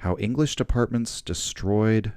How English departments destroyed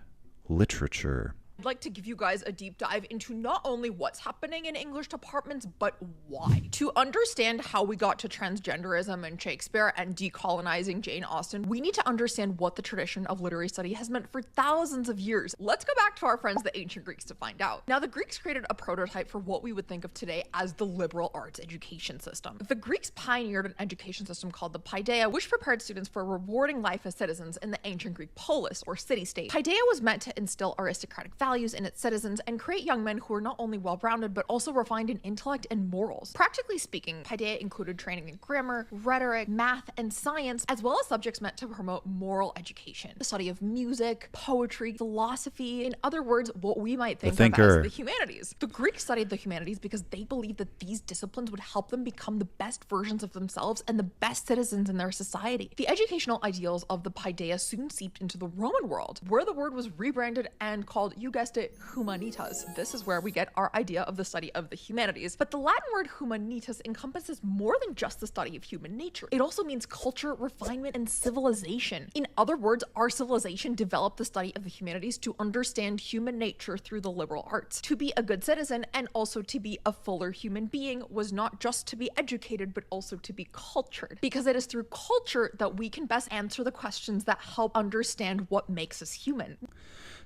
literature. I'd like to give you guys a deep dive into not only what's happening in English departments, but why. To understand how we got to transgenderism and Shakespeare and decolonizing Jane Austen, we need to understand what the tradition of literary study has meant for thousands of years. Let's go back to our friends, the ancient Greeks, to find out. Now, the Greeks created a prototype for what we would think of today as the liberal arts education system. The Greeks pioneered an education system called the paideia, which prepared students for a rewarding life as citizens in the ancient Greek polis, or city-state. Paideia was meant to instill aristocratic values in its citizens and create young men who were not only well-rounded but also refined in intellect and morals. Practically speaking, paideia included training in grammar, rhetoric, math, and science, as well as subjects meant to promote moral education, the study of music, poetry, philosophy, in other words, what we might think of as the humanities. The Greeks studied the humanities because they believed that these disciplines would help them become the best versions of themselves and the best citizens in their society. The educational ideals of the paideia soon seeped into the Roman world, where the word was rebranded and called, you guessed it, humanitas. This is where we get our idea of the study of the humanities. But the Latin word humanitas encompasses more than just the study of human nature. It also means culture, refinement, and civilization. In other words, our civilization developed the study of the humanities to understand human nature through the liberal arts. To be a good citizen and also to be a fuller human being was not just to be educated, but also to be cultured. Because it is through culture that we can best answer the questions that help understand what makes us human.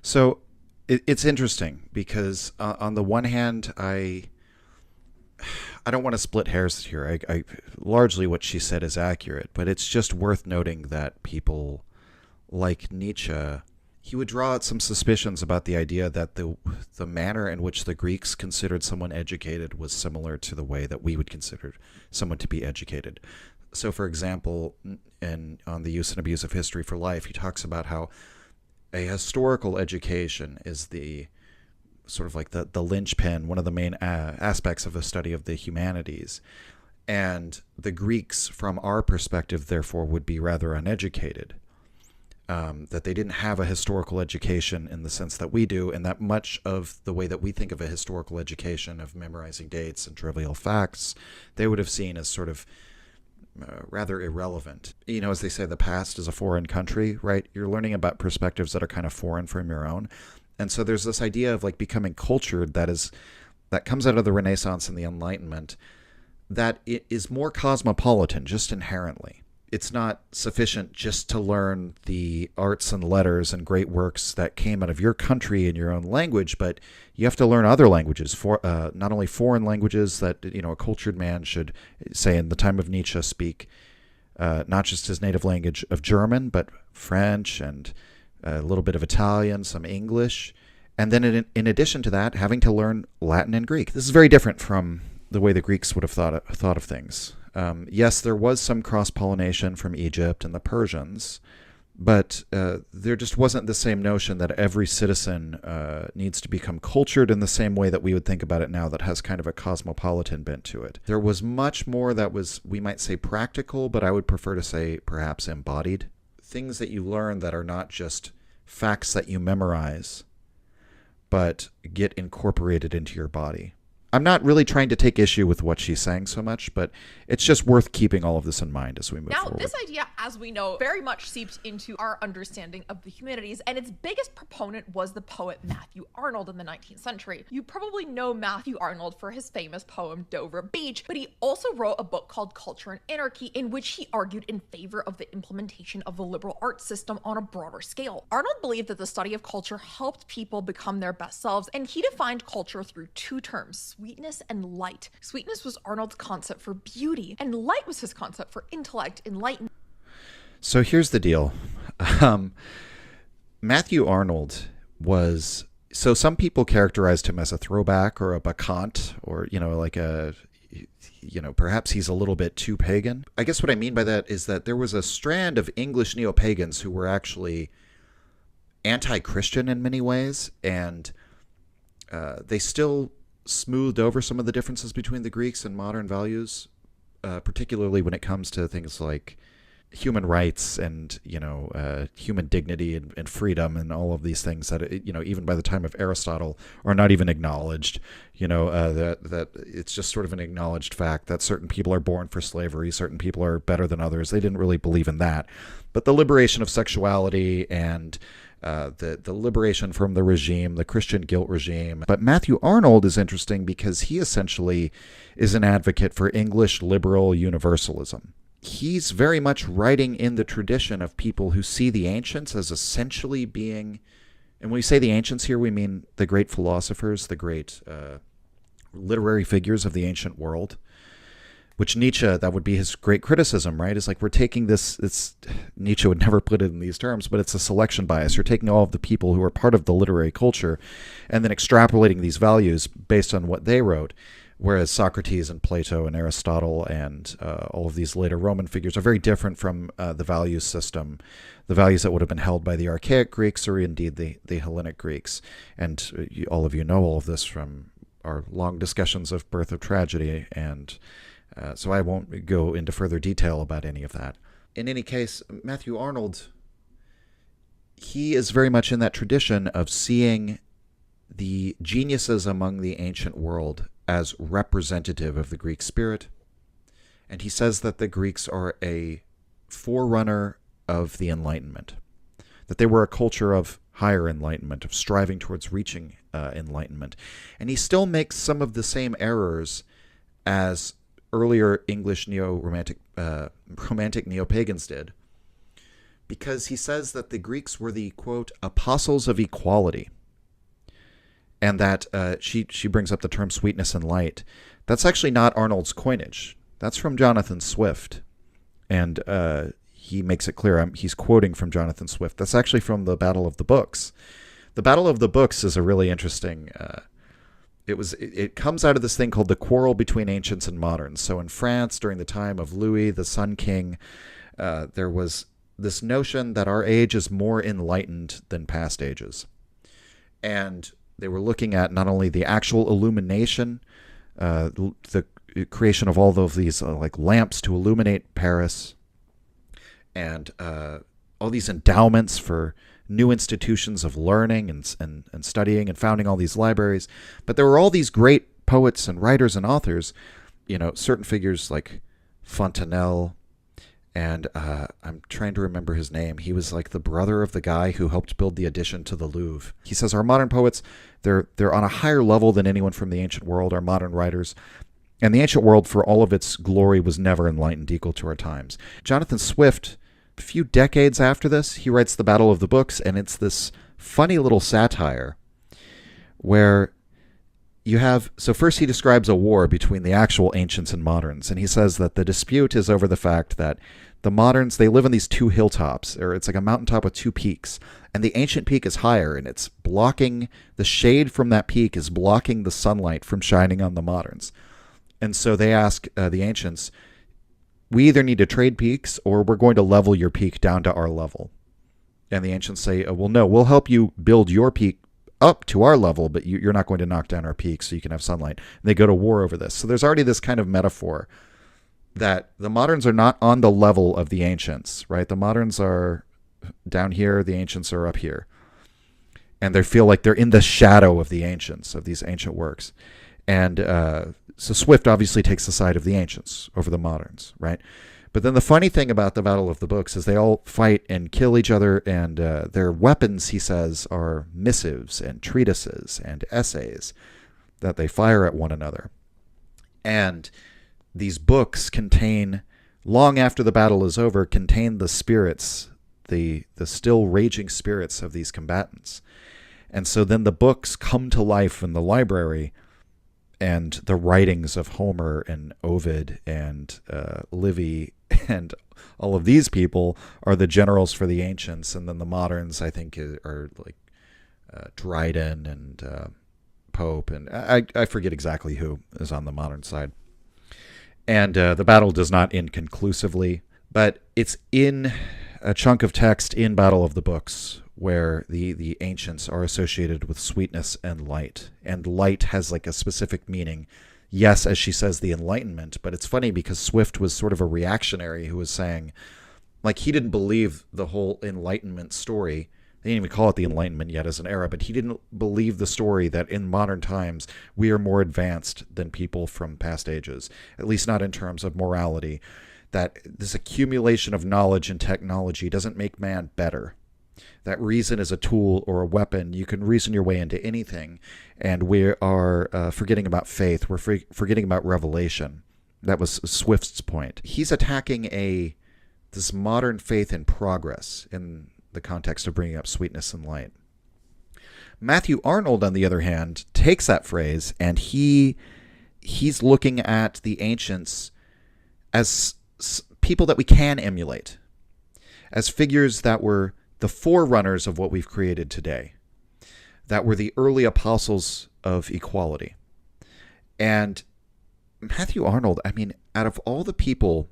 So it's interesting because on the one hand, I don't want to split hairs here. I largely what she said is accurate, but it's just worth noting that people like Nietzsche, he would draw out some suspicions about the idea that the manner in which the Greeks considered someone educated was similar to the way that we would consider someone to be educated. So, for example, on the Use and Abuse of History for Life, he talks about how a historical education is the sort of like the linchpin, one of the main aspects of the study of the humanities. And the Greeks, from our perspective, therefore, would be rather uneducated. That they didn't have a historical education in the sense that we do, and that much of the way that we think of a historical education, of memorizing dates and trivial facts, they would have seen as sort of rather irrelevant. You know, as they say, the past is a foreign country, right? You're learning about perspectives that are kind of foreign from your own. And so there's this idea of like becoming cultured that comes out of the Renaissance and the Enlightenment, that it is more cosmopolitan just inherently. It's not sufficient just to learn the arts and letters and great works that came out of your country in your own language, but you have to learn other languages, not only foreign languages that, you know, a cultured man should, say in the time of Nietzsche, speak not just his native language of German, but French and a little bit of Italian, some English. And then in addition to that, having to learn Latin and Greek. This is very different from the way the Greeks would have thought of things. Yes, there was some cross-pollination from Egypt and the Persians, but there just wasn't the same notion that every citizen needs to become cultured in the same way that we would think about it now, that has kind of a cosmopolitan bent to it. There was much more that was, we might say, practical, but I would prefer to say perhaps embodied. Things that you learn that are not just facts that you memorize, but get incorporated into your body. I'm not really trying to take issue with what she's saying so much, but it's just worth keeping all of this in mind as we move forward. Now, this idea, as we know, very much seeped into our understanding of the humanities, and its biggest proponent was the poet Matthew Arnold in the 19th century. You probably know Matthew Arnold for his famous poem Dover Beach, but he also wrote a book called Culture and Anarchy, in which he argued in favor of the implementation of the liberal arts system on a broader scale. Arnold believed that the study of culture helped people become their best selves, and he defined culture through two terms: sweetness and light. Sweetness was Arnold's concept for beauty, and light was his concept for intellect, enlightenment. So here's the deal. Matthew Arnold was, so some people characterized him as a throwback or a bacchant, or, you know, like a, you know, perhaps he's a little bit too pagan. I guess what I mean by that is that there was a strand of English neo-pagans who were actually anti-Christian in many ways, and they still smoothed over some of the differences between the Greeks and modern values, particularly when it comes to things like human rights and human dignity and freedom and all of these things that even by the time of Aristotle are not even acknowledged. That it's just sort of an acknowledged fact that certain people are born for slavery, certain people are better than others. They didn't really believe in that, but the liberation of sexuality and the liberation from the regime, the Christian guilt regime. But Matthew Arnold is interesting because he essentially is an advocate for English liberal universalism. He's very much writing in the tradition of people who see the ancients as essentially being, and when we say the ancients here, we mean the great philosophers, the great literary figures of the ancient world, which Nietzsche, that would be his great criticism, right? Is like we're taking this, Nietzsche would never put it in these terms, but it's a selection bias. You're taking all of the people who are part of the literary culture and then extrapolating these values based on what they wrote. Whereas Socrates and Plato and Aristotle and all of these later Roman figures are very different from the values system, the values that would have been held by the archaic Greeks or indeed the Hellenic Greeks. And all of you know all of this from our long discussions of Birth of Tragedy, and so I won't go into further detail about any of that. In any case, Matthew Arnold, he is very much in that tradition of seeing the geniuses among the ancient world as representative of the Greek spirit. And he says that the Greeks are a forerunner of the Enlightenment, that they were a culture of higher enlightenment, of striving towards reaching enlightenment. And he still makes some of the same errors as earlier English romantic neo-pagans did, because he says that the Greeks were the, quote, apostles of equality. And that she brings up the term sweetness and light. That's actually not Arnold's coinage. That's from Jonathan Swift. And he makes it clear. He's quoting from Jonathan Swift. That's actually from the Battle of the Books. The Battle of the Books is a really interesting... It comes out of this thing called the quarrel between ancients and moderns. So in France, during the time of Louis, the Sun King, there was this notion that our age is more enlightened than past ages. And they were looking at not only the actual illumination, the creation of all of these like lamps to illuminate Paris, and all these endowments for new institutions of learning and studying and founding all these libraries. But there were all these great poets and writers and authors, certain figures like Fontenelle, and I'm trying to remember his name. He was like the brother of the guy who helped build the addition to the Louvre. He says our modern poets, they're on a higher level than anyone from the ancient world, our modern writers. And the ancient world, for all of its glory, was never enlightened equal to our times. Jonathan Swift, a few decades after this, he writes The Battle of the Books, and it's this funny little satire where you have... So first he describes a war between the actual ancients and moderns, and he says that the dispute is over the fact that the moderns, they live on these two hilltops, or it's like a mountaintop with two peaks, and the ancient peak is higher, and it's blocking... The shade from that peak is blocking the sunlight from shining on the moderns. And so they ask the ancients, we either need to trade peaks or we're going to level your peak down to our level. And the ancients say, well, no, we'll help you build your peak up to our level, but you're not going to knock down our peak so you can have sunlight. And they go to war over this. So there's already this kind of metaphor that the moderns are not on the level of the ancients, right? The moderns are down here, the ancients are up here. And they feel like they're in the shadow of the ancients, of these ancient works. And so Swift obviously takes the side of the ancients over the moderns, right? But then the funny thing about the Battle of the Books is they all fight and kill each other, and their weapons, he says, are missives and treatises and essays that they fire at one another. And these books contain, long after the battle is over, contain the spirits, the still raging spirits of these combatants. And so then the books come to life in the library, and the writings of Homer and Ovid and Livy and all of these people are the generals for the ancients. And then the moderns, I think, are like Dryden and Pope. And I forget exactly who is on the modern side. And the battle does not end conclusively, but it's in a chunk of text in Battle of the Books where the ancients are associated with sweetness and light. And light has like a specific meaning. Yes, as she says, the Enlightenment, but it's funny because Swift was sort of a reactionary who was saying, Like, he didn't believe the whole Enlightenment story. They didn't even call it the Enlightenment yet as an era, but he didn't believe the story that in modern times we are more advanced than people from past ages, at least not in terms of morality, that this accumulation of knowledge and technology doesn't make man better. That reason is a tool or a weapon. You can reason your way into anything, and we are forgetting about faith. We're forgetting about revelation. That was Swift's point. He's attacking this modern faith in progress in the context of bringing up sweetness and light. Matthew Arnold, on the other hand, takes that phrase and he's looking at the ancients as people that we can emulate, as figures that were the forerunners of what we've created today, that were the early apostles of equality. And Matthew Arnold, I mean, out of all the people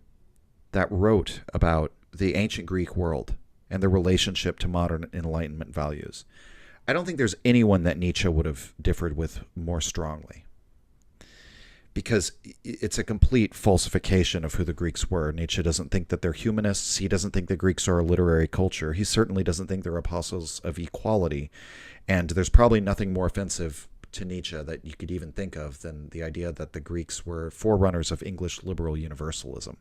that wrote about the ancient Greek world and their relationship to modern Enlightenment values, I don't think there's anyone that Nietzsche would have differed with more strongly. Because it's a complete falsification of who the Greeks were. Nietzsche doesn't think that they're humanists. He doesn't think the Greeks are a literary culture. He certainly doesn't think they're apostles of equality. And there's probably nothing more offensive to Nietzsche that you could even think of than the idea that the Greeks were forerunners of English liberal universalism.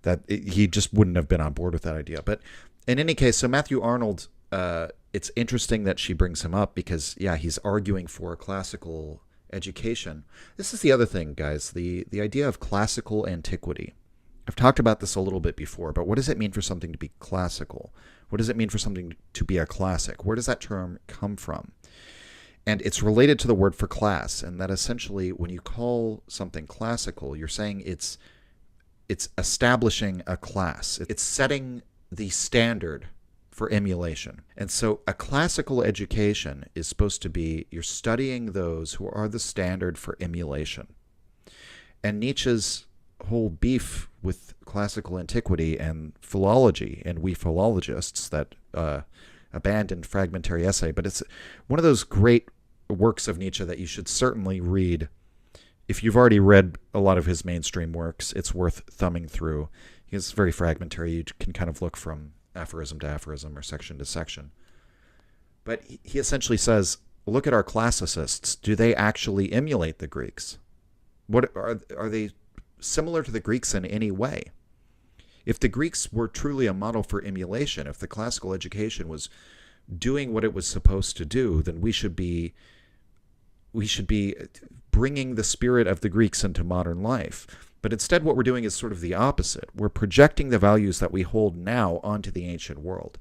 That he just wouldn't have been on board with that idea. But in any case, so Matthew Arnold, it's interesting that she brings him up because, yeah, he's arguing for classical education. This is the other thing, guys, the idea of classical antiquity. I've talked about this a little bit before, but what does it mean for something to be classical? What does it mean for something to be a classic? Where does that term come from? And it's related to the word for class, and that essentially when you call something classical, you're saying it's establishing a class. It's setting the standard for emulation. And so a classical education is supposed to be you're studying those who are the standard for emulation. And Nietzsche's whole beef with classical antiquity and philology, and we philologists that abandoned fragmentary essay, but it's one of those great works of Nietzsche that you should certainly read. If you've already read a lot of his mainstream works, it's worth thumbing through. It's very fragmentary. You can kind of look from aphorism to aphorism or section to section. But he essentially says, look at our classicists. Do they actually emulate the Greeks? What are they similar to the Greeks in any way? If the Greeks were truly a model for emulation, if the classical education was doing what it was supposed to do, then we should be bringing the spirit of the Greeks into modern life. But instead what we're doing is sort of the opposite. We're projecting the values that we hold now onto the ancient world.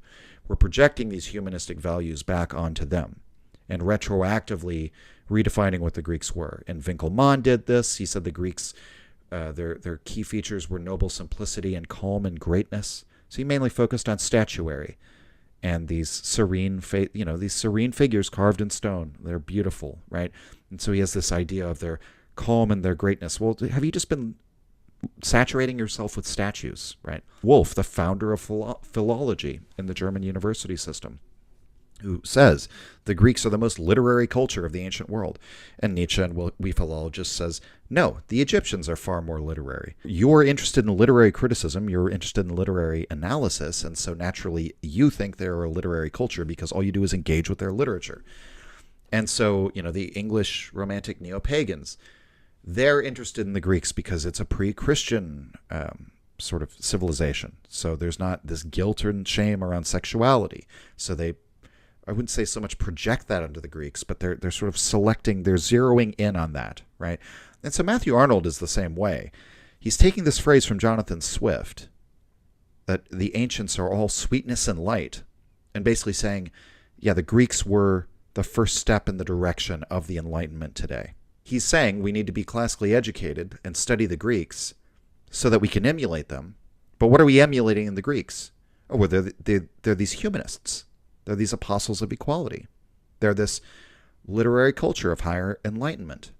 We're projecting these humanistic values back onto them and retroactively redefining what the Greeks were. And Winckelmann did this. He said the Greeks, their key features were noble simplicity and calm and greatness. So he mainly focused on statuary and these serene figures carved in stone. They're beautiful, right? And so he has this idea of their calm and their greatness. Well, have you just been saturating yourself with statues, right? Wolff, the founder of philology in the German university system, who says the Greeks are the most literary culture of the ancient world. And Nietzsche and we philologists says, no, the Egyptians are far more literary. You're interested in literary criticism, you're interested in literary analysis, and so naturally you think they're a literary culture because all you do is engage with their literature. And so, the English romantic neo-pagans, they're interested in the Greeks because it's a pre-Christian sort of civilization. So there's not this guilt and shame around sexuality. So I wouldn't say so much project that onto the Greeks, but they're sort of selecting, they're zeroing in on that, right? And so Matthew Arnold is the same way. He's taking this phrase from Jonathan Swift, that the ancients are all sweetness and light, and basically saying, yeah, the Greeks were the first step in the direction of the Enlightenment today. He's saying we need to be classically educated and study the Greeks so that we can emulate them. But what are we emulating in the Greeks? Oh, well, they're these humanists. They're these apostles of equality. They're this literary culture of higher enlightenment.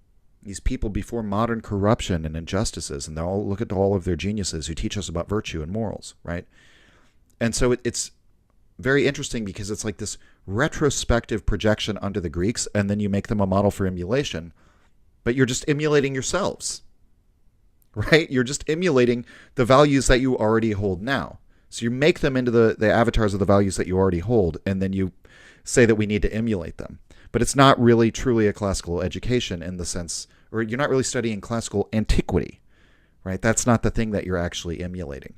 These people before modern corruption and injustices, and they all look at all of their geniuses who teach us about virtue and morals, right? And so it's very interesting because it's like this retrospective projection onto the Greeks, and then you make them a model for emulation, but you're just emulating yourselves, right? You're just emulating the values that you already hold now. So you make them into the avatars of the values that you already hold, and then you say that we need to emulate them. But it's not really truly a classical education in the sense, or you're not really studying classical antiquity, right? That's not the thing that you're actually emulating.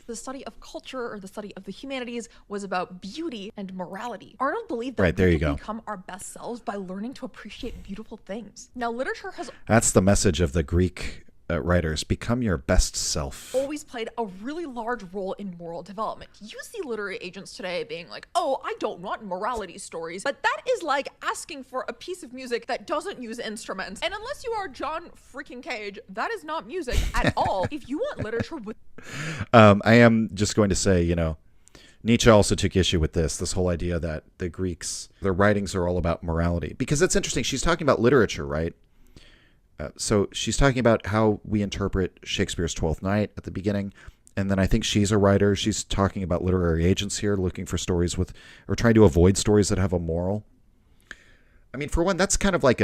The study of culture or the study of the humanities was about beauty and morality. Arnold believed that Right, there we you can go. become our best selves by learning to appreciate beautiful things. Now, literature has That's the message of the Greek writers. Become your best self. always played a really large role in moral development. You see literary agents today being like, oh, I don't want morality stories. But that is like asking for a piece of music that doesn't use instruments. And unless you are John freaking Cage, that is not music at all. If you want literature with... I am just going to say, Nietzsche also took issue with this whole idea that the Greeks, their writings are all about morality. Because it's interesting. She's talking about literature, right? So she's talking about how we interpret Shakespeare's Twelfth Night at the beginning. And then I think she's a writer. She's talking about literary agents here, looking for stories with, or trying to avoid stories that have a moral. I mean, for one, that's kind of like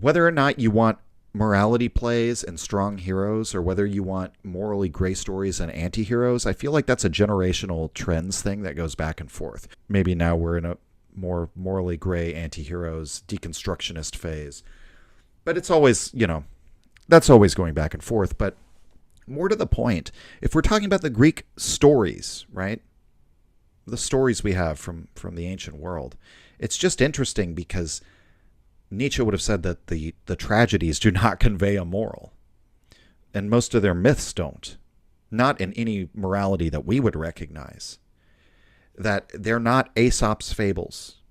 whether or not you want morality plays and strong heroes, or whether you want morally gray stories and anti-heroes, I feel like that's a generational trends thing that goes back and forth. Maybe now we're in a more morally gray anti-heroes deconstructionist phase, but it's always, that's always going back and forth. But more to the point, if we're talking about the Greek stories, right, the stories we have from the ancient world, it's just interesting because Nietzsche would have said that the tragedies do not convey a moral, and most of their myths don't, not in any morality that we would recognize. That they're not Aesop's fables,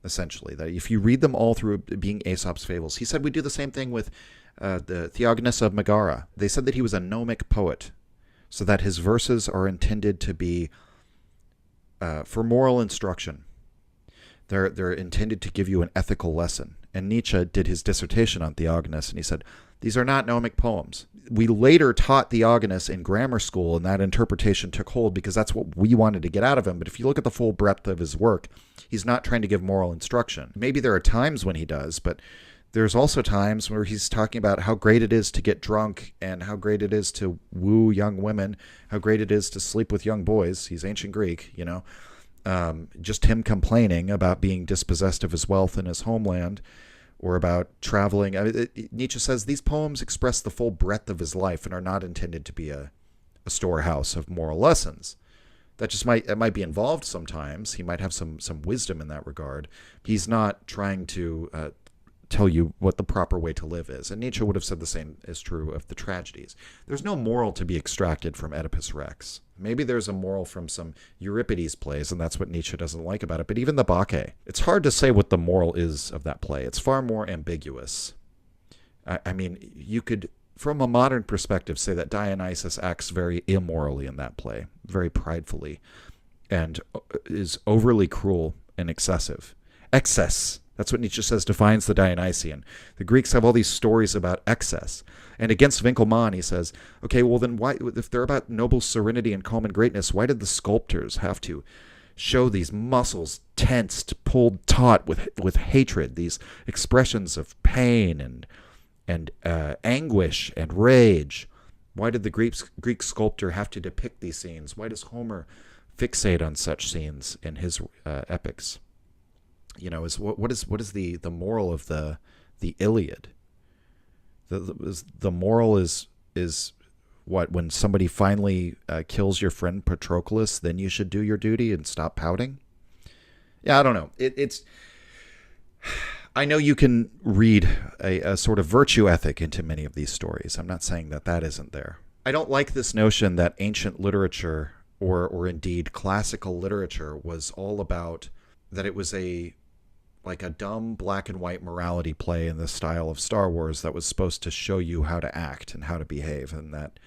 essentially. That if you read them all through being Aesop's fables, he said we do the same thing with the Theognis of Megara. They said that he was a gnomic poet, so that his verses are intended to be for moral instruction. They're intended to give you an ethical lesson. And Nietzsche did his dissertation on Theognis, and he said, these are not gnomic poems. We later taught Theognis in grammar school, and that interpretation took hold because that's what we wanted to get out of him. But if you look at the full breadth of his work, he's not trying to give moral instruction. Maybe there are times when he does, but there's also times where he's talking about how great it is to get drunk and how great it is to woo young women, how great it is to sleep with young boys. He's ancient Greek, just him complaining about being dispossessed of his wealth in his homeland, or about traveling. Nietzsche says these poems express the full breadth of his life and are not intended to be a storehouse of moral lessons. That just might be involved sometimes. He might have some wisdom in that regard. He's not trying to tell you what the proper way to live is. And Nietzsche would have said the same is true of the tragedies. There's no moral to be extracted from Oedipus Rex. Maybe there's a moral from some Euripides plays, and that's what Nietzsche doesn't like about it. But even the Bacchae, it's hard to say what the moral is of that play. It's far more ambiguous. I mean, you could, from a modern perspective, say that Dionysus acts very immorally in that play, very pridefully, and is overly cruel and excessive. Excess. That's what Nietzsche says defines the Dionysian. The Greeks have all these stories about excess. And against Winckelmann, he says, okay, well then why, if they're about noble serenity and calm and greatness, why did the sculptors have to show these muscles tensed, pulled taut with hatred, these expressions of pain and anguish and rage? Why did the Greek sculptor have to depict these scenes? Why does Homer fixate on such scenes in his epics? What is the moral of the Iliad? The moral is what, when somebody finally kills your friend Patroclus, then you should do your duty and stop pouting? Yeah, I don't know. It's I know you can read a sort of virtue ethic into many of these stories. I'm not saying that isn't there. I don't like this notion that ancient literature or indeed classical literature was all about, that it was like a dumb black and white morality play in the style of Star Wars that was supposed to show you how to act and how to behave, and that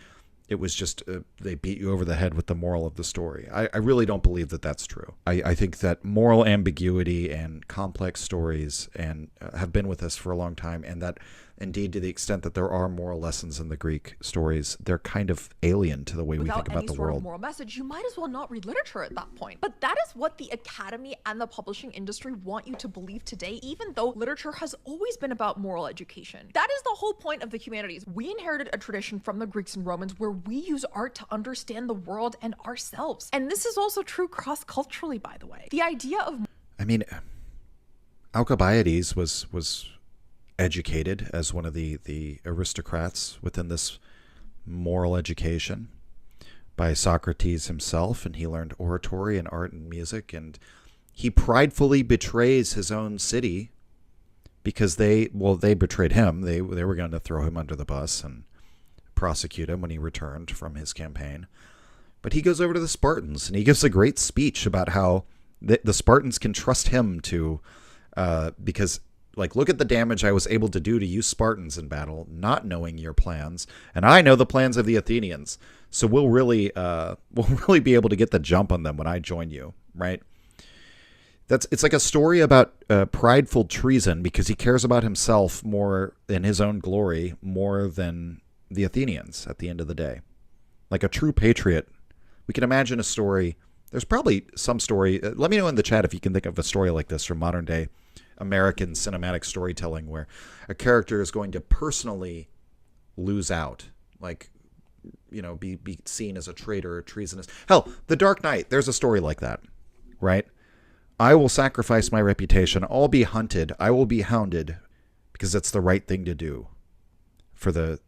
it was just they beat you over the head with the moral of the story. I really don't believe that that's true. I think that moral ambiguity and complex stories and have been with us for a long time, and that Indeed, to the extent that there are moral lessons in the Greek stories, they're kind of alien to the way we think without about any the sort world. of moral message, you might as well not read literature at that point. But that is what the academy and the publishing industry want you to believe today, even though literature has always been about moral education. That is the whole point of the humanities. We inherited a tradition from the Greeks and Romans where we use art to understand the world and ourselves. And this is also true cross-culturally, by the way. The idea of... I mean, Alcibiades was educated as one of the aristocrats within this moral education by Socrates himself, and he learned oratory and art and music, and he pridefully betrays his own city because they betrayed him. They were going to throw him under the bus and prosecute him when he returned from his campaign. But he goes over to the Spartans and he gives a great speech about how the Spartans can trust him to because, like, look at the damage I was able to do to you Spartans in battle, not knowing your plans, and I know the plans of the Athenians. So we'll really be able to get the jump on them when I join you, right? It's like a story about prideful treason because he cares about himself more than his own glory, more than the Athenians at the end of the day. Like a true patriot, we can imagine a story. There's probably some story. Let me know in the chat if you can think of a story like this from modern day American cinematic storytelling where a character is going to personally lose out, like, you know, be seen as a traitor or treasonous. Hell, The Dark Knight, there's a story like that, right? I will sacrifice my reputation. I'll be hunted. I will be hounded because it's the right thing to do for the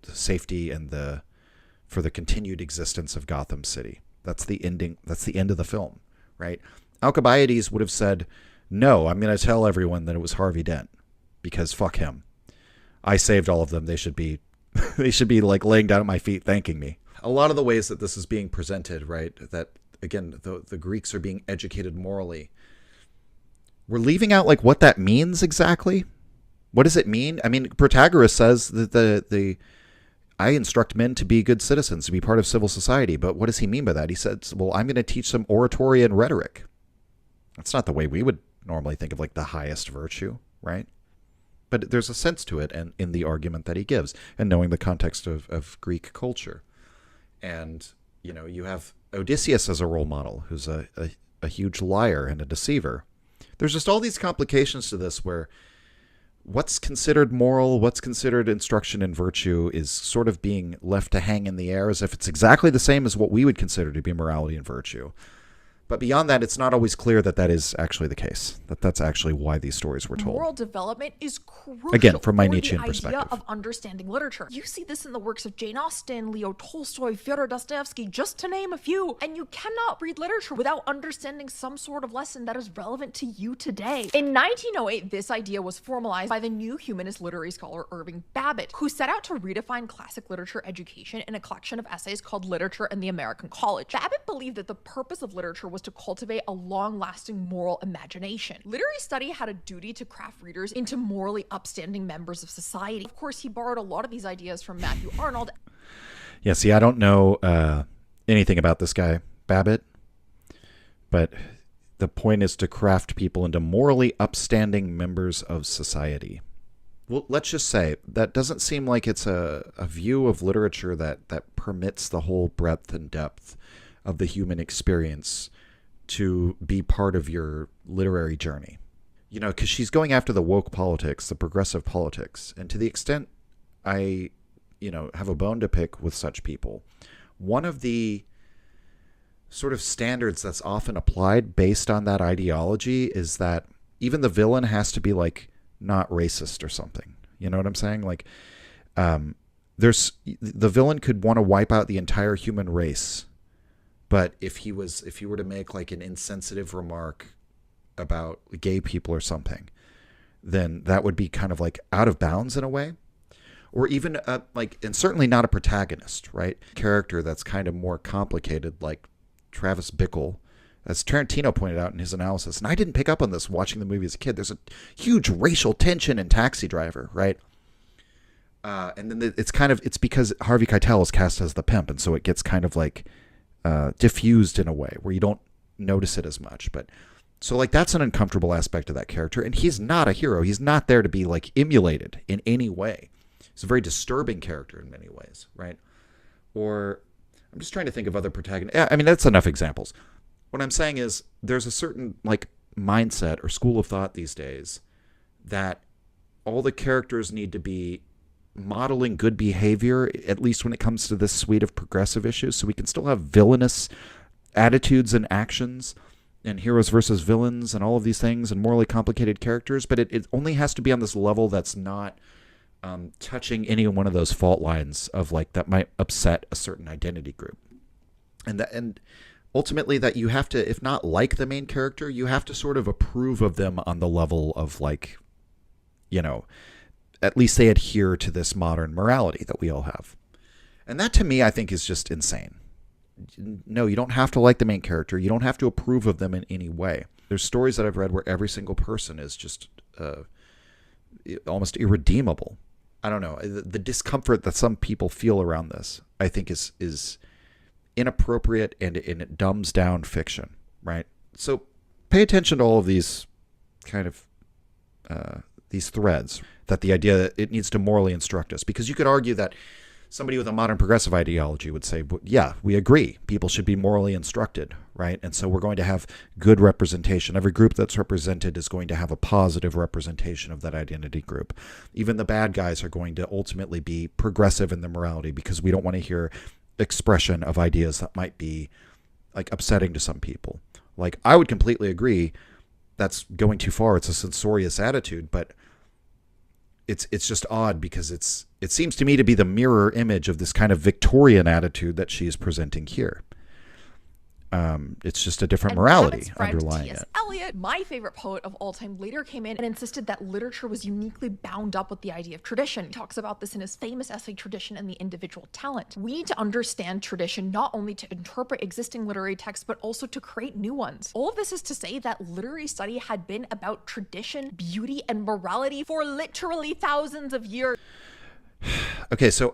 safety and for the continued existence of Gotham City. That's the ending. That's the end of the film, right? Alcibiades would have said, no, I'm going to tell everyone that it was Harvey Dent because fuck him. I saved all of them. They should be like laying down at my feet thanking me. A lot of the ways that this is being presented, right, that again, the Greeks are being educated morally. We're leaving out like what that means exactly. What does it mean? I mean, Protagoras says that I instruct men to be good citizens, to be part of civil society. But what does he mean by that? He says, well, I'm going to teach them oratory and rhetoric. That's not the way we would normally think of like the highest virtue, right? But there's a sense to it and in the argument that he gives and knowing the context of Greek culture. And, you know, you have Odysseus as a role model who's a huge liar and a deceiver. There's just all these complications to this where what's considered moral, what's considered instruction in virtue is sort of being left to hang in the air as if it's exactly the same as what we would consider to be morality and virtue. But beyond that, it's not always clear that that is actually the case, that that's actually why these stories were told. Moral development is crucial Again, from my for Nietzschean the perspective. idea of understanding literature. You see this in the works of Jane Austen, Leo Tolstoy, Fyodor Dostoevsky, just to name a few. And you cannot read literature without understanding some sort of lesson that is relevant to you today. In 1908, this idea was formalized by the new humanist literary scholar Irving Babbitt, who set out to redefine classic literature education in a collection of essays called Literature and the American College. Babbitt believed that the purpose of literature was to cultivate a long-lasting moral imagination. Literary study had a duty to craft readers into morally upstanding members of society. Of course, he borrowed a lot of these ideas from Matthew Arnold. Yeah, see, I don't know anything about this guy, Babbitt, but the point is to craft people into morally upstanding members of society. Well, let's just say that doesn't seem like it's a view of literature that permits the whole breadth and depth of the human experience to be part of your literary journey. You know, because she's going after the woke politics, the progressive politics. And to the extent I, you know, have a bone to pick with such people, one of the sort of standards that's often applied based on that ideology is that even the villain has to be like not racist or something. You know what I'm saying? Like, the villain could want to wipe out the entire human race. But if you were to make like an insensitive remark about gay people or something, then that would be kind of like out of bounds in a way. Or even and certainly not a protagonist, right? Character that's kind of more complicated, like Travis Bickle, as Tarantino pointed out in his analysis. And I didn't pick up on this watching the movie as a kid. There's a huge racial tension in Taxi Driver, right? And then it's because Harvey Keitel is cast as the pimp, and so it gets kind of like diffused in a way where you don't notice it as much. But So like that's an uncomfortable aspect of that character, and he's not a hero. He's not there to be like emulated in any way. He's a very disturbing character in many ways, right? Or I'm just trying to think of other protagonists. Yeah, I mean, that's enough examples. What I'm saying is there's a certain like mindset or school of thought these days that all the characters need to be modeling good behavior, at least when it comes to this suite of progressive issues, so we can still have villainous attitudes and actions and heroes versus villains and all of these things and morally complicated characters, but it only has to be on this level that's not touching any one of those fault lines of like that might upset a certain identity group. And ultimately that you have to, if not like the main character, you have to sort of approve of them on the level of like, you know, at least they adhere to this modern morality that we all have. And that to me, I think is just insane. No, you don't have to like the main character. You don't have to approve of them in any way. There's stories that I've read where every single person is just almost irredeemable. I don't know. The discomfort that some people feel around this, I think is inappropriate, and it dumbs down fiction, right? So pay attention to all of these kind of these threads, that the idea that it needs to morally instruct us, because you could argue that somebody with a modern progressive ideology would say, well, yeah, we agree. People should be morally instructed, right? And so we're going to have good representation. Every group that's represented is going to have a positive representation of that identity group. Even the bad guys are going to ultimately be progressive in their morality, because we don't want to hear expression of ideas that might be like upsetting to some people. Like, I would completely agree that's going too far. It's a censorious attitude, but it's just odd because it seems to me to be the mirror image of this kind of Victorian attitude that she's presenting here. It's just a different morality underlying it. Eliot, my favorite poet of all time, later came in and insisted that literature was uniquely bound up with the idea of tradition. He talks about this in his famous essay, Tradition and the Individual Talent. We need to understand tradition not only to interpret existing literary texts, but also to create new ones. All of this is to say that literary study had been about tradition, beauty, and morality for literally thousands of years. Okay, so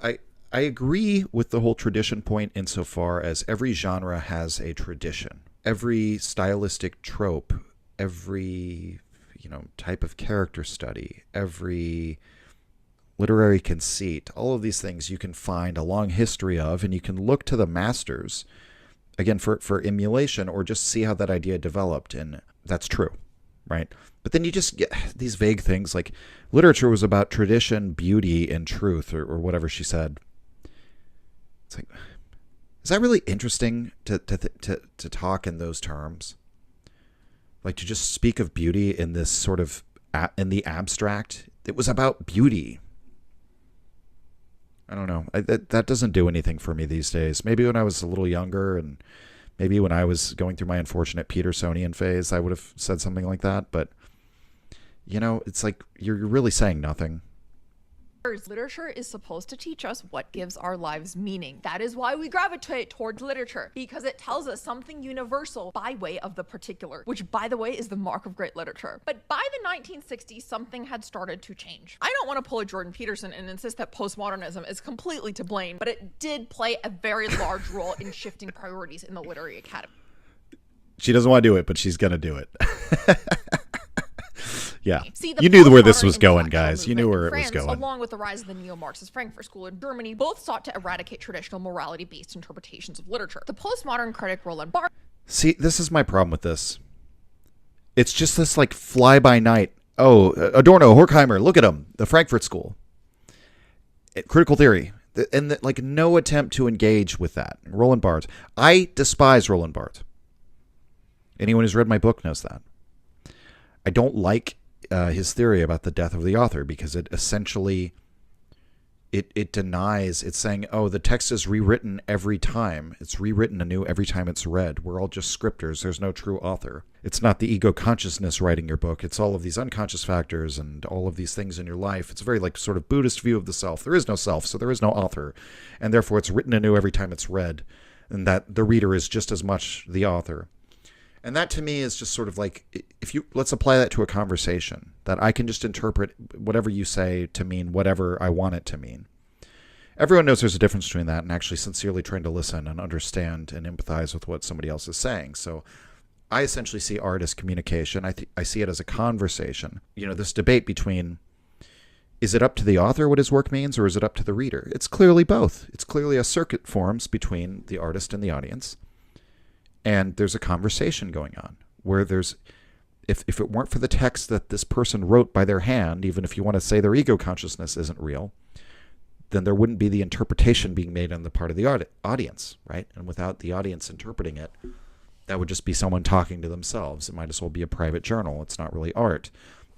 I agree with the whole tradition point insofar as every genre has a tradition. Every stylistic trope, every, type of character study, every literary conceit, all of these things you can find a long history of, and you can look to the masters, again, for emulation, or just see how that idea developed, and that's true, right? But then you just get these vague things like literature was about tradition, beauty, and truth, or whatever she said. It's like, is that really interesting to talk in those terms? Like, to just speak of beauty in this sort of, in the abstract? It was about beauty. I don't know. That doesn't do anything for me these days. Maybe when I was a little younger, and maybe when I was going through my unfortunate Petersonian phase, I would have said something like that. But, it's like you're really saying nothing. Literature is supposed to teach us what gives our lives meaning. That is why we gravitate towards literature, because it tells us something universal by way of the particular, which, by the way, is the mark of great literature. But by the 1960s, something had started to change. I don't want to pull a Jordan Peterson and insist that postmodernism is completely to blame, but it did play a very large role in shifting priorities in the literary academy. She doesn't want to do it, but she's going to do it. Yeah. See, you knew where this was going, guys. You knew where it was going. Along with the rise of the neo-Marxist Frankfurt School in Germany, both sought to eradicate traditional morality-based interpretations of literature. The postmodern critic Roland Barthes. See, this is my problem with this. It's just this like fly-by-night. Oh, Adorno, Horkheimer, look at them. The Frankfurt School. Critical theory. And like no attempt to engage with that. Roland Barthes. I despise Roland Barthes. Anyone who's read my book knows that. I don't like his theory about the death of the author, because it essentially it denies, it's saying, oh, the text is rewritten every time. It's rewritten anew every time it's read. We're all just scripters. There's no true author. It's not the ego consciousness writing your book. It's all of these unconscious factors and all of these things in your life. It's a very like sort of Buddhist view of the self. There is no self, so there is no author. And therefore it's written anew every time it's read, and that the reader is just as much the author. And that to me is just sort of like, let's apply that to a conversation, that I can just interpret whatever you say to mean whatever I want it to mean. Everyone knows there's a difference between that and actually sincerely trying to listen and understand and empathize with what somebody else is saying. So I essentially see art as communication. I see it as a conversation. This debate between, is it up to the author what his work means, or is it up to the reader? It's clearly both. It's clearly a circuit forms between the artist and the audience. And there's a conversation going on where if it weren't for the text that this person wrote by their hand, even if you want to say their ego consciousness isn't real, then there wouldn't be the interpretation being made on the part of the audience, right? And without the audience interpreting it, that would just be someone talking to themselves. It might as well be a private journal. It's not really art.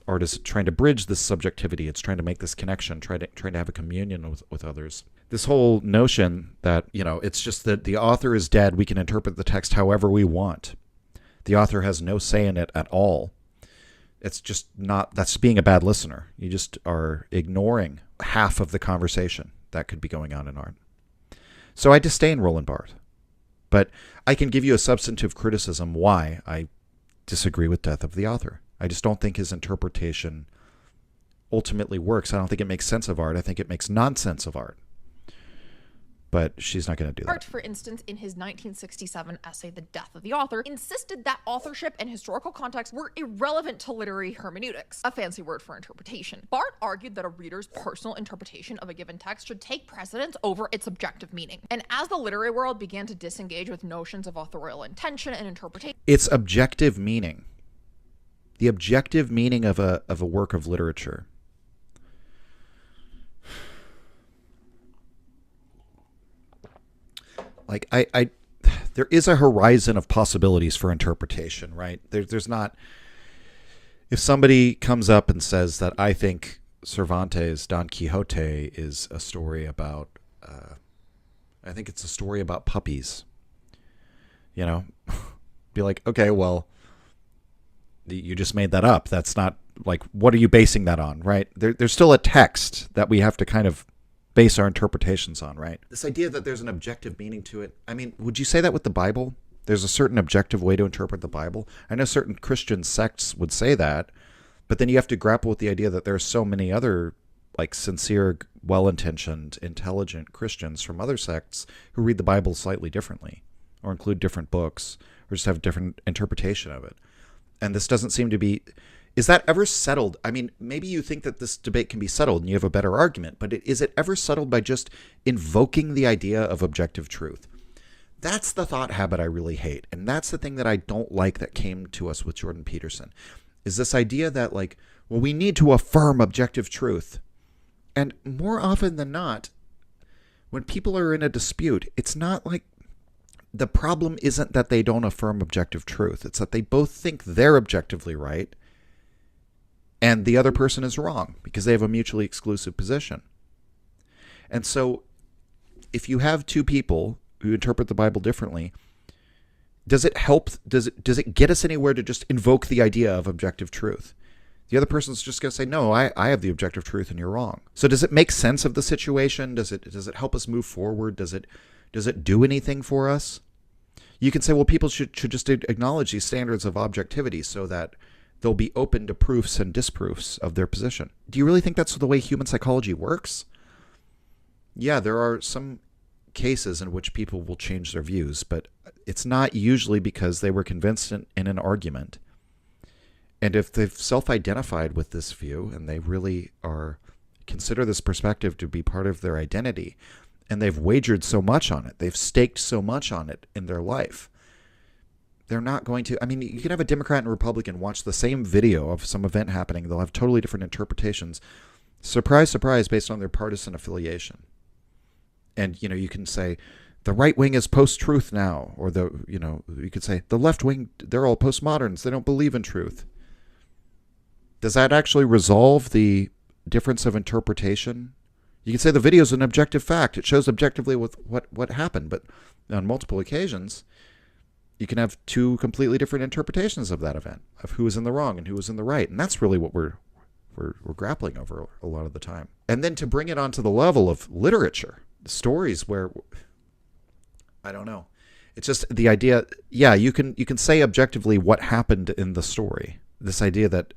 Art is trying to bridge this subjectivity. It's trying to make this connection, trying to have a communion with others. This whole notion that, it's just that the author is dead, we can interpret the text however we want. The author has no say in it at all. It's just not, that's being a bad listener. You just are ignoring half of the conversation that could be going on in art. So I disdain Roland Barthes. But I can give you a substantive criticism why I disagree with Death of the Author. I just don't think his interpretation ultimately works. I don't think it makes sense of art. I think it makes nonsense of art. But she's not going to do that. Barthes, for instance, in his 1967 essay, The Death of the Author, insisted that authorship and historical context were irrelevant to literary hermeneutics, a fancy word for interpretation. Barthes argued that a reader's personal interpretation of a given text should take precedence over its objective meaning. And as the literary world began to disengage with notions of authorial intention and interpretation, its objective meaning, the objective meaning of a work of literature, like there is a horizon of possibilities for interpretation, right? There's not. If somebody comes up and says that I think Cervantes' Don Quixote is a story about, I think it's a story about puppies, be like, okay, well, you just made that up. That's not, like, what are you basing that on, right? There's still a text that we have to kind of base our interpretations on, right? This idea that there's an objective meaning to it. I mean, would you say that with the Bible? There's a certain objective way to interpret the Bible. I know certain Christian sects would say that, but then you have to grapple with the idea that there are so many other, like, sincere, well-intentioned, intelligent Christians from other sects who read the Bible slightly differently, or include different books, or just have a different interpretation of it. And this doesn't seem to be... Is that ever settled? I mean, maybe you think that this debate can be settled and you have a better argument, but is it ever settled by just invoking the idea of objective truth? That's the thought habit I really hate. And that's the thing that I don't like that came to us with Jordan Peterson, is this idea that, like, well, we need to affirm objective truth. And more often than not, when people are in a dispute, it's not like the problem isn't that they don't affirm objective truth. It's that they both think they're objectively right and the other person is wrong because they have a mutually exclusive position. And so if you have two people who interpret the Bible differently, does it help? Does it get us anywhere to just invoke the idea of objective truth? The other person's just going to say, no, I have the objective truth and you're wrong. So does it make sense of the situation? Does it help us move forward? Does it do anything for us? You can say, well, people should just acknowledge these standards of objectivity so that they'll be open to proofs and disproofs of their position. Do you really think that's the way human psychology works? Yeah, there are some cases in which people will change their views, but it's not usually because they were convinced in an argument. And if they've self-identified with this view and they really consider this perspective to be part of their identity, and they've wagered so much on it, they've staked so much on it in their life, they're not going to... I mean, you can have a Democrat and Republican watch the same video of some event happening. They'll have totally different interpretations. Surprise, surprise, based on their partisan affiliation. And, you can say, the right wing is post-truth now. Or, you could say, the left wing, they're all postmoderns. They don't believe in truth. Does that actually resolve the difference of interpretation? You can say the video is an objective fact. It shows objectively what happened. But on multiple occasions, you can have two completely different interpretations of that event, of who was in the wrong and who was in the right. And that's really what we're grappling over a lot of the time. And then to bring it onto the level of literature, stories where, I don't know, it's just the idea, yeah, you can say objectively what happened in the story. This idea that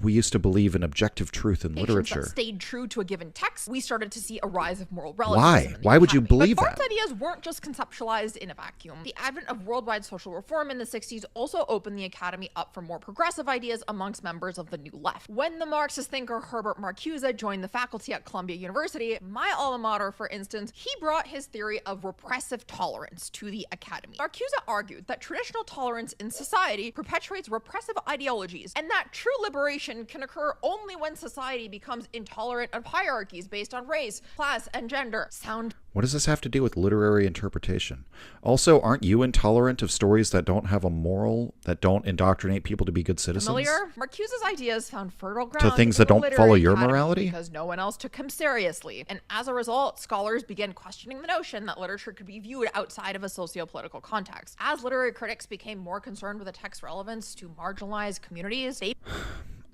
we used to believe in objective truth in That literature. stayed true to a given text, we started to see a rise of moral Why? relativism. Why would you believe but that? Barth's ideas weren't just conceptualized in a vacuum. The advent of worldwide social reform in the 60s also opened the academy up for more progressive ideas amongst members of the New Left. When the Marxist thinker Herbert Marcuse joined the faculty at Columbia University, my alma mater for instance, he brought his theory of repressive tolerance to the academy. Marcuse argued that traditional tolerance in society perpetuates repressive ideologies, and that true liberation can occur only when society becomes intolerant of hierarchies based on race, class, and gender. Sound What does this have to do with literary interpretation? Also, aren't you intolerant of stories that don't have a moral, that don't indoctrinate people to be good citizens? familiar? Marcuse's ideas found fertile ground To things that in the don't follow literary your academy morality? because no one else took him seriously. And as a result, scholars began questioning the notion that literature could be viewed outside of a socio-political context. As literary critics became more concerned with the text's relevance to marginalized communities, they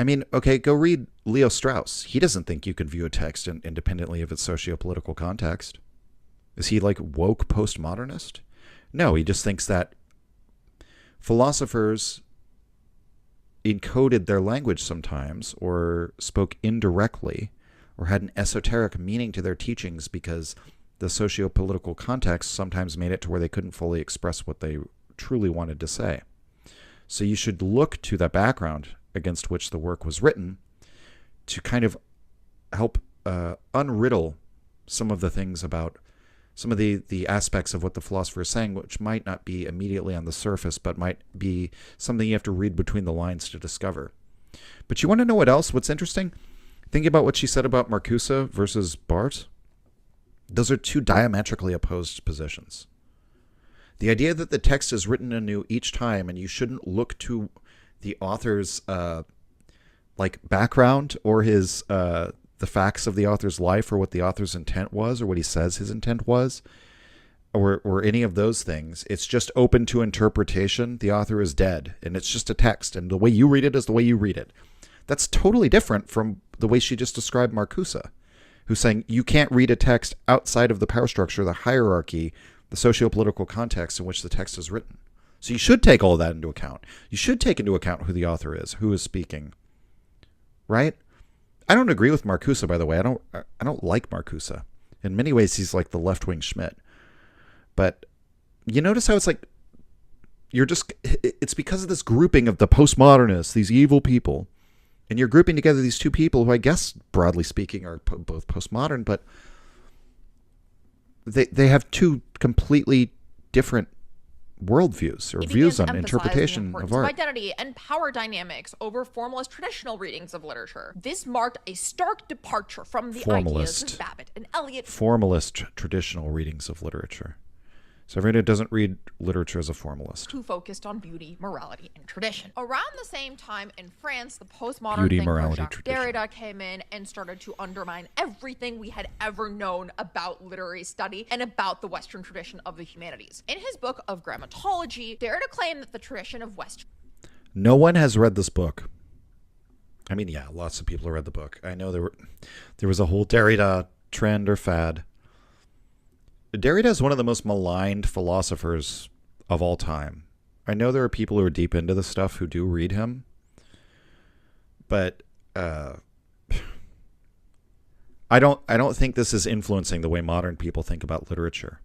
I mean, okay, go read Leo Strauss. He doesn't think you can view a text independently of its socio-political context. Is he like woke postmodernist? No, he just thinks that philosophers encoded their language sometimes or spoke indirectly or had an esoteric meaning to their teachings because the socio-political context sometimes made it to where they couldn't fully express what they truly wanted to say. So you should look to the background against which the work was written to kind of help unriddle some of the things about some of the aspects of what the philosopher is saying, which might not be immediately on the surface, but might be something you have to read between the lines to discover. But you want to know what else? What's interesting? Think about what she said about Marcuse versus Barth. Those are two diametrically opposed positions. The idea that the text is written anew each time and you shouldn't look to the author's background or his the facts of the author's life or what the author's intent was or what he says his intent was or any of those things. It's just open to interpretation. The author is dead and it's just a text and the way you read it is the way you read it. That's totally different from the way she just described Marcuse, who's saying you can't read a text outside of the power structure, the hierarchy, the socio-political context in which the text is written. So you should take all of that into account. You should take into account who the author is, who is speaking, right? I don't agree with Marcuse, by the way. I don't like Marcuse. In many ways, he's like the left-wing Schmidt. But you notice how it's like it's because of this grouping of the postmodernists, these evil people, and you're grouping together these two people who I guess, broadly speaking, are both postmodern, but they have two completely different worldviews or views on interpretation of art. Identity and power dynamics over formalist traditional readings of literature. This marked a stark departure from the ideas of Babbitt and Eliot. Formalist traditional readings of literature. So everyone who doesn't read literature is a formalist. Who focused on beauty, morality, and tradition. Around the same time in France, the postmodern thinker Jacques Derrida came in and started to undermine everything we had ever known about literary study and about the Western tradition of the humanities. In his book of Grammatology, Derrida claimed that the tradition of Western... No one has read this book. I mean, yeah, lots of people have read the book. I know there was a whole Derrida trend or fad. Derrida is one of the most maligned philosophers of all time. I know there are people who are deep into this stuff who do read him, but I don't think this is influencing the way modern people think about literature.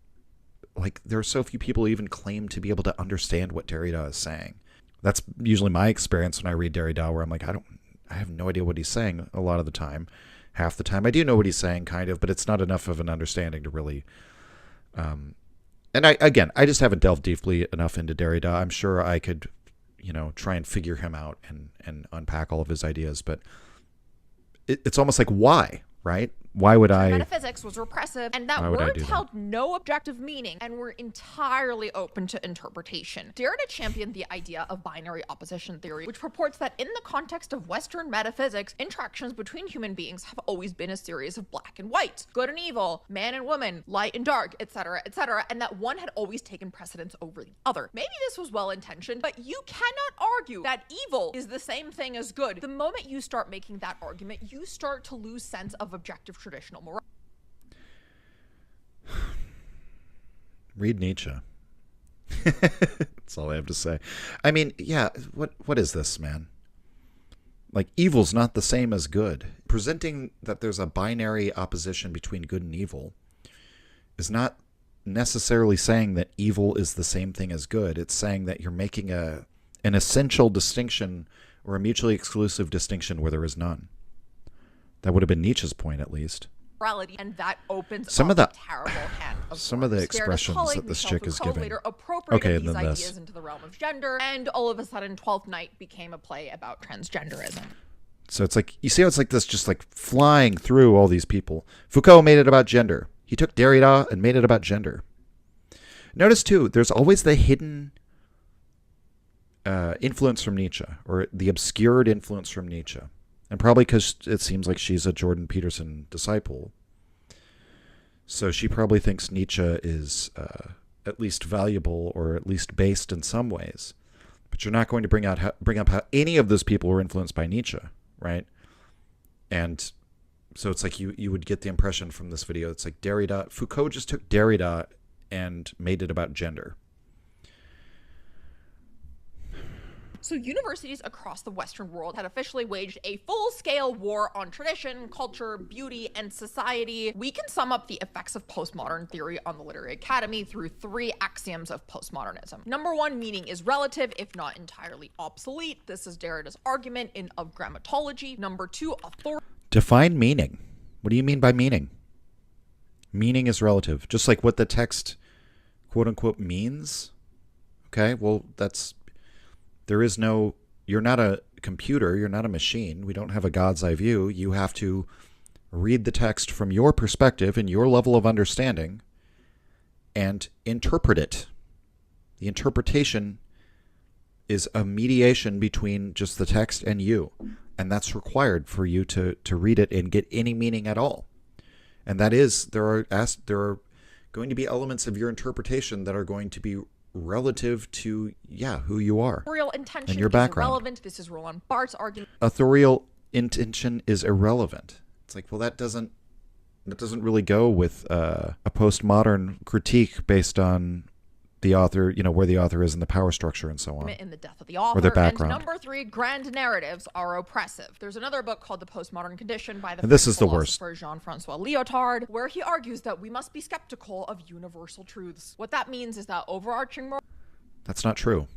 Like, there are so few people who even claim to be able to understand what Derrida is saying. That's usually my experience when I read Derrida, where I'm like, I have no idea what he's saying a lot of the time. Half the time I do know what he's saying, kind of, but it's not enough of an understanding to really... And I just haven't delved deeply enough into Derrida. I'm sure I could, try and figure him out and unpack all of his ideas, but it's almost like, why, right? Why would I... Metaphysics was repressive, and that words held no objective meaning and were entirely open to interpretation. Derrida championed the idea of binary opposition theory, which purports that in the context of Western metaphysics, interactions between human beings have always been a series of black and white, good and evil, man and woman, light and dark, etc., and that one had always taken precedence over the other. Maybe this was well-intentioned, but you cannot argue that evil is the same thing as good. The moment you start making that argument, you start to lose sense of objective traditional morality. Read Nietzsche. That's all I have to say. I mean, yeah, what is this, man? Like, evil's not the same as good. Presenting that there's a binary opposition between good and evil is not necessarily saying that evil is the same thing as good. It's saying that you're making an essential distinction or a mutually exclusive distinction where there is none. That would have been Nietzsche's point, at least. And that opens Some up of the a terrible can of some of the worms. expressions Derrida's that this colleague, chick is Michel giving. Foucault, later appropriated Okay, these and then ideas this. into the realm of gender, and all of a sudden, 12th Night became a play about transgenderism. So it's like, you see how it's like this, just like flying through all these people. Foucault made it about gender. He took Derrida and made it about gender. Notice too, there's always the hidden influence from Nietzsche, or the obscured influence from Nietzsche. And probably because it seems like she's a Jordan Peterson disciple. So she probably thinks Nietzsche is at least valuable, or at least based in some ways. But you're not going to bring up how any of those people were influenced by Nietzsche, right? And so it's like you would get the impression from this video, it's like Foucault just took Derrida and made it about gender. So universities across the Western world had officially waged a full-scale war on tradition, culture, beauty, and society. We can sum up the effects of postmodern theory on the literary academy through 3 axioms of postmodernism. Number 1, meaning is relative, if not entirely obsolete. This is Derrida's argument of grammatology. Number 2, authority. Define meaning. What do you mean by meaning? Meaning is relative. Just like what the text, quote unquote, means. Okay, well, you're not a computer, you're not a machine. We don't have a God's eye view. You have to read the text from your perspective and your level of understanding and interpret it. The interpretation is a mediation between just the text and you. And that's required for you to read it and get any meaning at all. And that is, there are going to be elements of your interpretation that are going to be relative to, who you are Intention and your background. Irrelevant. This is Roland Barthes' argument. Authorial intention is irrelevant. It's like, well, that doesn't really go with a postmodern critique based on the author, where the author is in the power structure and so on. In the death of the author. Or their background. And number 3, grand narratives are oppressive. There's another book called The Postmodern Condition by the And this French is the worst. philosopher Jean-Francois Lyotard, where he argues that we must be skeptical of universal truths. What that means is that overarching That's not true.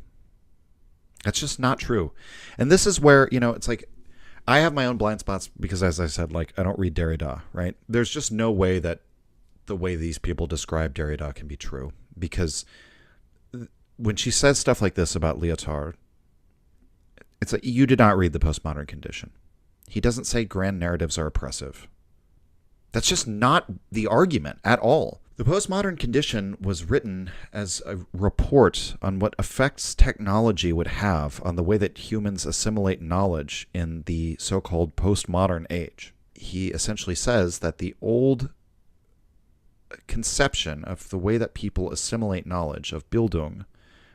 That's just not true. And this is where, it's like, I have my own blind spots because, as I said, like, I don't read Derrida, right? There's just no way that the way these people describe Derrida can be true. Because when she says stuff like this about Lyotard, it's like, you did not read The Postmodern Condition. He doesn't say grand narratives are oppressive. That's just not the argument at all. The Postmodern Condition was written as a report on what effects technology would have on the way that humans assimilate knowledge in the so-called postmodern age. He essentially says that the old conception of the way that people assimilate knowledge, of Bildung,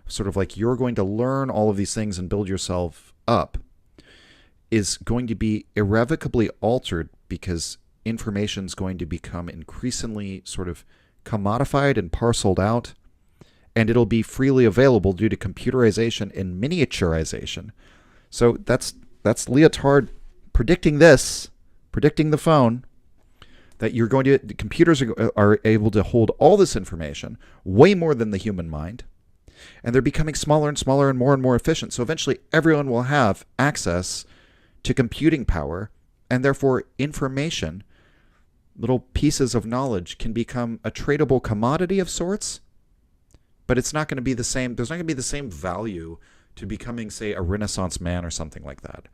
sort of like you're going to learn all of these things and build yourself up, is going to be irrevocably altered because information is going to become increasingly sort of commodified and parceled out, and it'll be freely available due to computerization and miniaturization. So that's Lyotard predicting the phone, that computers are able to hold all this information, way more than the human mind, and they're becoming smaller and smaller and more efficient. So eventually everyone will have access to computing power, and therefore information, little pieces of knowledge, can become a tradable commodity of sorts, but it's not going to be the same. There's not going to be the same value to becoming, say, a Renaissance man or something like that.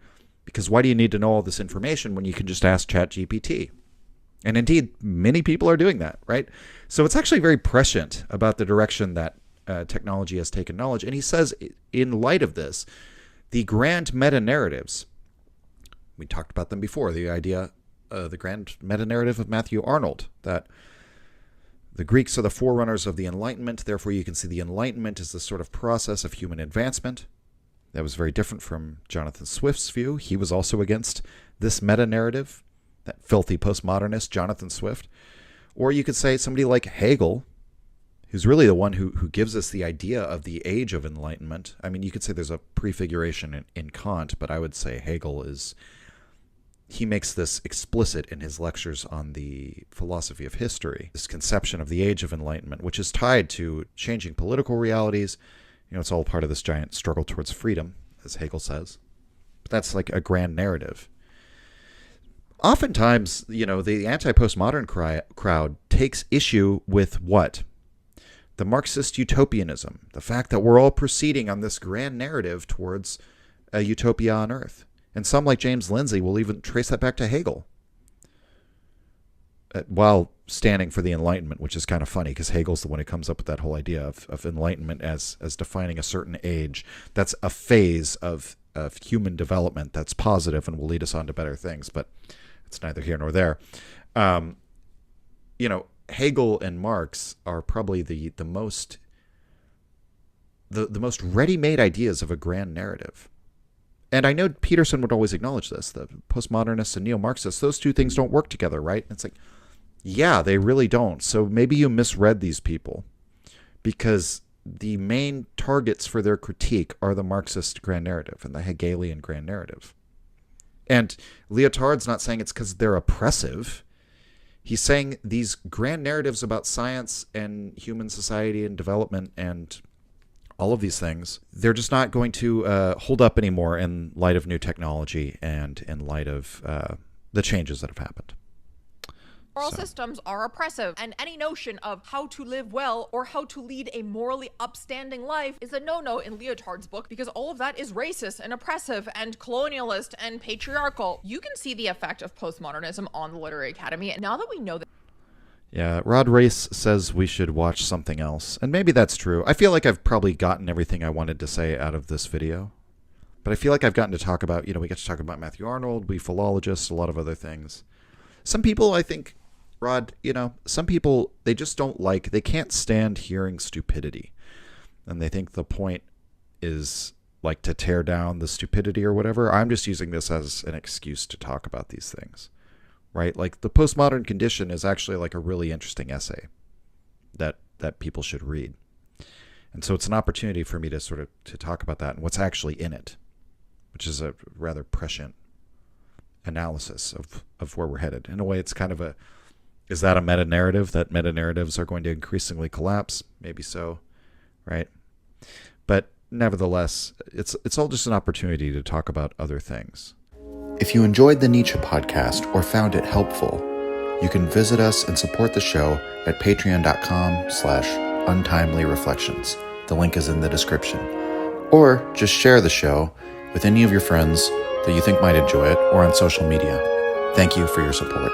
Because why do you need to know all this information when you can just ask ChatGPT? And indeed, many people are doing that, right? So it's actually very prescient about the direction that technology has taken knowledge. And he says, in light of this, the grand meta-narratives, we talked about them before, the idea, the grand meta-narrative of Matthew Arnold, that the Greeks are the forerunners of the Enlightenment, therefore you can see the Enlightenment as the sort of process of human advancement. That was very different from Jonathan Swift's view. He was also against this meta-narrative, that filthy postmodernist Jonathan Swift. Or you could say somebody like Hegel. who's really the one who gives us the idea of the age of enlightenment. I mean, you could say there's a prefiguration in Kant, but I would say Hegel he makes this explicit in his lectures on the philosophy of history, this conception of the age of enlightenment, which is tied to changing political realities. It's all part of this giant struggle towards freedom, as Hegel says. But that's like a grand narrative. Oftentimes, the anti-postmodern crowd takes issue with what? The Marxist utopianism, the fact that we're all proceeding on this grand narrative towards a utopia on Earth. And some, like James Lindsay, will even trace that back to Hegel, while standing for the Enlightenment, which is kind of funny because Hegel's the one who comes up with that whole idea of enlightenment as defining a certain age. That's a phase of human development that's positive and will lead us on to better things, but it's neither here nor there. Hegel and Marx are probably the most ready-made ideas of a grand narrative. And I know Peterson would always acknowledge this. The postmodernists and neo-Marxists, those two things don't work together, right? And it's like, yeah, they really don't. So maybe you misread these people, because the main targets for their critique are the Marxist grand narrative and the Hegelian grand narrative. And Lyotard's not saying it's because they're oppressive. He's saying these grand narratives about science and human society and development and all of these things, they're just not going to hold up anymore in light of new technology and in light of the changes that have happened. Moral systems are oppressive, and any notion of how to live well or how to lead a morally upstanding life is a no-no in Lyotard's book, because all of that is racist and oppressive and colonialist and patriarchal. You can see the effect of postmodernism on the Literary Academy, and now that we know that. Yeah, Rod Race says we should watch something else, and maybe that's true. I feel like I've probably gotten everything I wanted to say out of this video, but I feel like I've gotten to talk about, we get to talk about Matthew Arnold, we philologists, a lot of other things. Some people, I think, Rod, some people, they just they can't stand hearing stupidity, and they think the point is like to tear down the stupidity or whatever. I'm just using this as an excuse to talk about these things. Right? Like, the postmodern condition is actually like a really interesting essay that people should read. And so it's an opportunity for me to to talk about that and what's actually in it, which is a rather prescient analysis of where we're headed. In a way, it's kind of is that a meta-narrative, that meta-narratives are going to increasingly collapse? Maybe so, right? But nevertheless, it's all just an opportunity to talk about other things. If you enjoyed the Nietzsche podcast or found it helpful, you can visit us and support the show at patreon.com/untimely-reflections. The link is in the description. Or just share the show with any of your friends that you think might enjoy it, or on social media. Thank you for your support.